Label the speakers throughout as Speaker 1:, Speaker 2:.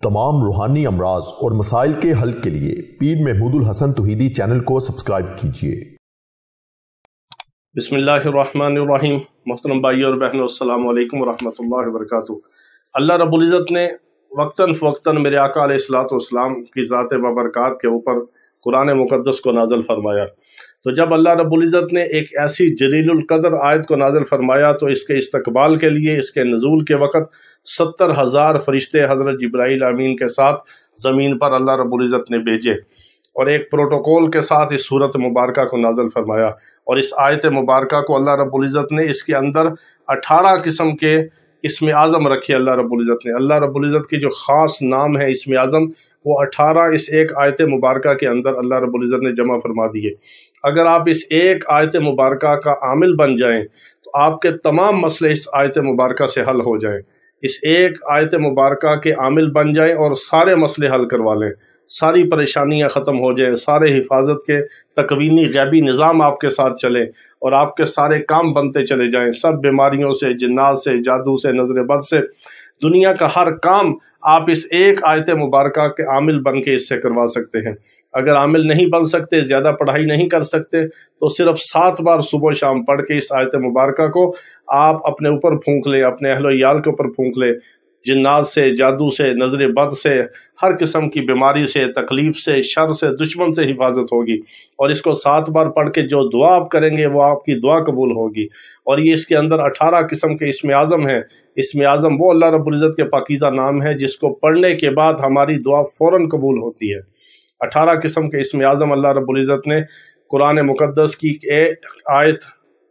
Speaker 1: तमाम रूहानी अमराज और मसाइल के हल के लिए पीर महमूद उल हसन तौहीदी चैनल को सब्सक्राइब कीजिए।
Speaker 2: बिस्मिल्लाहिर्रहमानिर्रहीम। मोहतरम भाई और बहनों, अस्सलामु अलैकुम वरहमतुल्लाहि वबरकातुहू। अल्लाह रब्बुल इज़्ज़त ने वक्तन फ़वक्तन मेरे आका अलैहिस्सलातु वस्सलाम की ज़ात बबरकात के ऊपर कुरान मुक़द्दस को नाज़िल फरमाया। तो जब अल्लाह रब्बुल इज़्ज़त ने एक ऐसी जलीलुल क़द्र आयत को नाज़िल फरमाया तो इसके इस्तक़बाल के लिए इसके नज़ूल के वक़्त 70,000 फ़रिश्ते हज़रत जिब्राईल अमीन के साथ ज़मीन पर अल्लाह रब्बुल इज़्ज़त ने भेजे और एक प्रोटोकॉल के साथ इस सूरत मुबारका को नाज़िल फरमाया। और इस आयत मुबारका को अल्लाह रब्बुल इज़्ज़त ने इसके अंदर 18 किस्म के इसमें आज़म रखे। अल्लाह रब्बुल इज़्ज़त ने अल्लाह रब्बुल इज़्ज़त की जो ख़ास नाम है इसमें आज़म, वो 18 इस एक आयत मुबारका के अंदर अल्लाह रब्बुल इज़्ज़त ने जमा फरमा दिए। अगर आप इस एक आयत मुबारका का आमिल बन जाएं तो आपके तमाम मसले इस आयत मुबारका से हल हो जाएं। इस एक आयत मुबारका के आमिल बन जाएं और सारे मसले हल करवा लें, सारी परेशानियां ख़त्म हो जाएं, सारे हिफाजत के तकवीनी गैबी निज़ाम आपके साथ चले और आपके सारे काम बनते चले जाएं। सब बीमारियों से, जिन्नात से, जादू से, नज़र बद से, दुनिया का हर काम आप इस एक आयत मुबारका के आमिल बन के इससे करवा सकते हैं। अगर आमिल नहीं बन सकते, ज़्यादा पढ़ाई नहीं कर सकते, तो सिर्फ 7 बार सुबह शाम पढ़ के इस आयत मुबारका को आप अपने ऊपर फूंक लें, अपने अहलो याल के ऊपर फूंक लें। जिन्नात से, जादू से, नज़र बद से, हर किस्म की बीमारी से, तकलीफ़ से, शर से, दुश्मन से हिफाजत होगी। और इसको 7 बार पढ़ के जो दुआ आप करेंगे वो आपकी दुआ कबूल होगी। और ये इसके अंदर 18 किस्म के इसमें आज़म हैं। इसमें आज़म वो अल्लाह रब्बुल इज़्ज़त के पाकीज़ा नाम है जिसको पढ़ने के बाद हमारी दुआ फ़ौरन कबूल होती है। 18 किस्म के इसमें आज़म अल्लाह रब्बुल इज़्ज़त ने कुरान मुक़द्दस की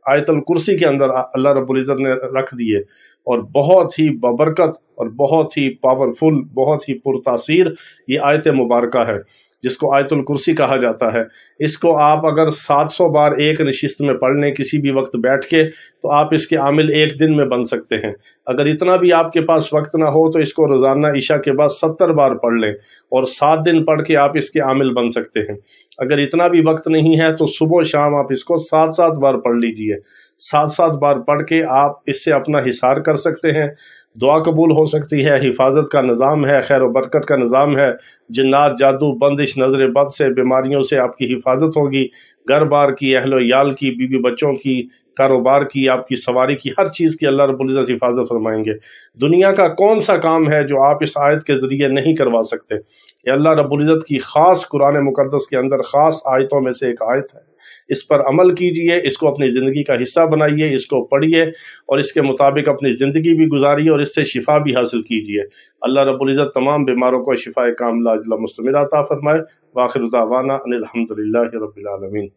Speaker 2: आयतुल कुर्सी के अंदर अल्लाह रब्बुल इज़्ज़त ने रख दिए और बहुत ही बबरकत और बहुत ही पावरफुल, बहुत ही पुरतासीर ये आयत मुबारका है जिसको आयतुल कुर्सी कहा जाता है। इसको आप अगर 700 बार एक नशिस्त में पढ़ लें किसी भी वक्त बैठ के, तो आप इसके आमिल एक दिन में बन सकते हैं। अगर इतना भी आपके पास वक्त ना हो तो इसको रोज़ाना इशा के बाद 70 बार पढ़ लें और 7 दिन पढ़ के आप इसके आमिल बन सकते हैं। अगर इतना भी वक्त नहीं है तो सुबह शाम आप इसको 7-7 बार पढ़ लीजिए। 7-7 बार पढ़ के आप इससे अपना हिसार कर सकते हैं, दुआ कबूल हो सकती है, हिफाजत का निज़ाम है, खैर व बरकत का निज़ाम है। जिन्नात, जादू, बंदिश, नज़र बद से, बीमारियों से आपकी हिफाजत होगी। घर बार की, अहलो याल की, बीवी बच्चों की, कारोबार की, आपकी सवारी की, हर चीज़ की अल्लाह रब्बुल इज़्ज़त हिफाजत फरमाएंगे। दुनिया का कौन सा काम है जो आप इस आयत के ज़रिए नहीं करवा सकते? ये अल्लाह रब्बुल इज़्ज़त की ख़ास कुरान मुक़द्दस के अंदर ख़ास आयतों में से एक आयत है। इस पर अमल कीजिए, इसको अपनी ज़िंदगी का हिस्सा बनाइए, इसको पढ़िए और इसके मुताबिक अपनी ज़िंदगी भी गुजारिए और इससे शिफा भी हासिल कीजिए। अल्लाह रब्बुल इज़्ज़त तमाम बीमारों को शिफाए कामिला अजला मुस्तमिरा अता फरमाए। व आखिर दावाना अनिल हम्दुलिल्लाहि रब्बिल आलमीन।